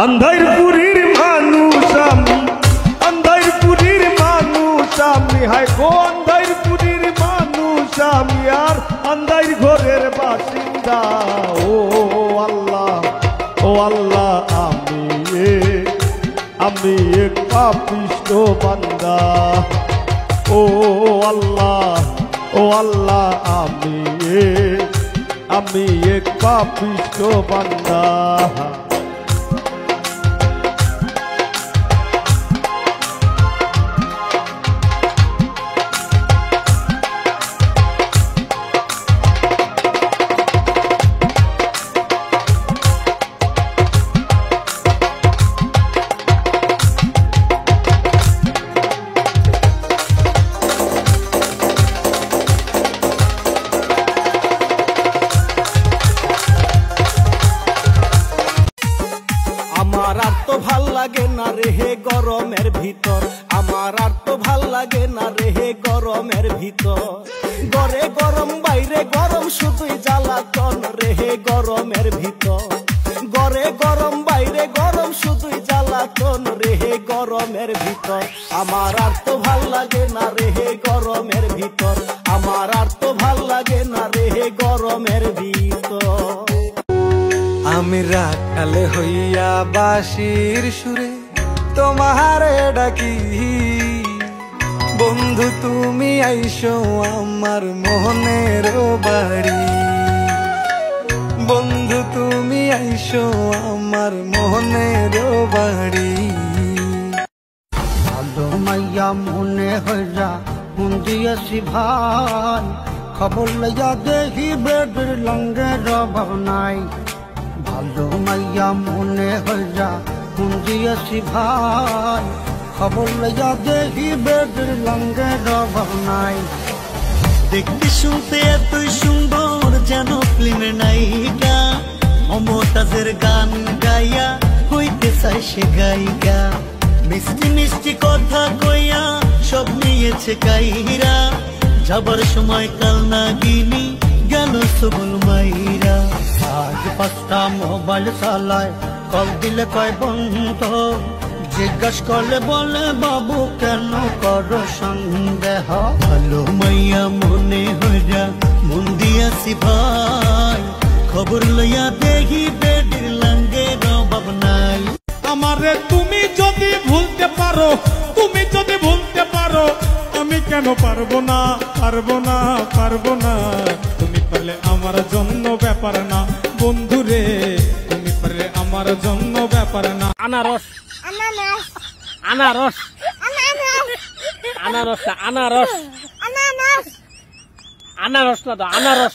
আন্ধারপুরীর মানুষ আমি, আন্ধারপুরীর মানুষ আমি, হায় গো আন্ধারপুরীর মানুষ আমি, আর আন্ধার ঘরের বাসিন্দা। ও আল্লাহ, ও আল্লাহ, আমি এক পাপিষ্ঠ বান্দা। ও আল্লাহ, ও আল্লাহ, আমি এক পাপিষ্ঠ বান্দা। আমার আর তো ভাল লাগে না রে হে গরমের ভিতর, আমার আর তো ভাল লাগে না রে হে গরমের ভিতর। ঘরে গরম বাইরে গরম শুধুই জ্বালাতন রে হে গরমের ভিতর। ঘরে গরম বাইরে গরম শুধুই জ্বালাতন রে হে গরমের ভিতর। আমার আর তো ভাল লাগে না রে হে গরমের ভিতর, আমার আর তো ভাল লাগে না রে হে গরমের ভিতর। আমি রাখালে হইয়া বাঁশির সুরে তোমারে ডাকি, বন্ধু তুমি আইসো আমার মনের বাড়ি, বন্ধু তুমি আইসো আমার মনের বাড়ি। ভালো মাইয়া মনে হইয়া মন দিয়েছি ভাই, খবর লইয়া দেখি বেডের লঙ্গের অভাব নাই। ভালো মাইয়া মনে হইয়া মন দিয়েছি ভাই, খবর লইয়া দেখি বেডের লঙ্গের অভাব নাই। দেখতে শুনতে এতই সুন্দর যেন ফিল্মের নায়িকা, মমতাজের গান গাইয়া হইতে চাই সে গায়িকা। মিষ্টি মিষ্টি কথা কইয়া সব নিয়েছে কাইরা, যাবার সময় কাল নাগিনী গেল সবল মাইরা। আজ 5টা মোবাইল চালায়, কল দিলে কয় বন্ধ, জিজ্ঞাস করলে বলে বাবু কেন করো সন্দেহ। ভালো মাইয়া মনে হইয়া মন দিয়াছি ভাই, খবর লইয়া দেখি বেডের লঙ্গের অভাব নাই। আমারে তুমি যদি ভুলতে পারো, তুমি যদি ভুলতে পারো, আমি কেন পারবো না, পারবো না, পারবো না। তুমি পারলে আমার জন্য ব্যাপার না বন্ধুরে, তুমি পারলে আমার জন্য ব্যাপার না। আনারস, আনারস, আনারস, আনারস, আনারস, আনারস, আনারস না তো আনারস।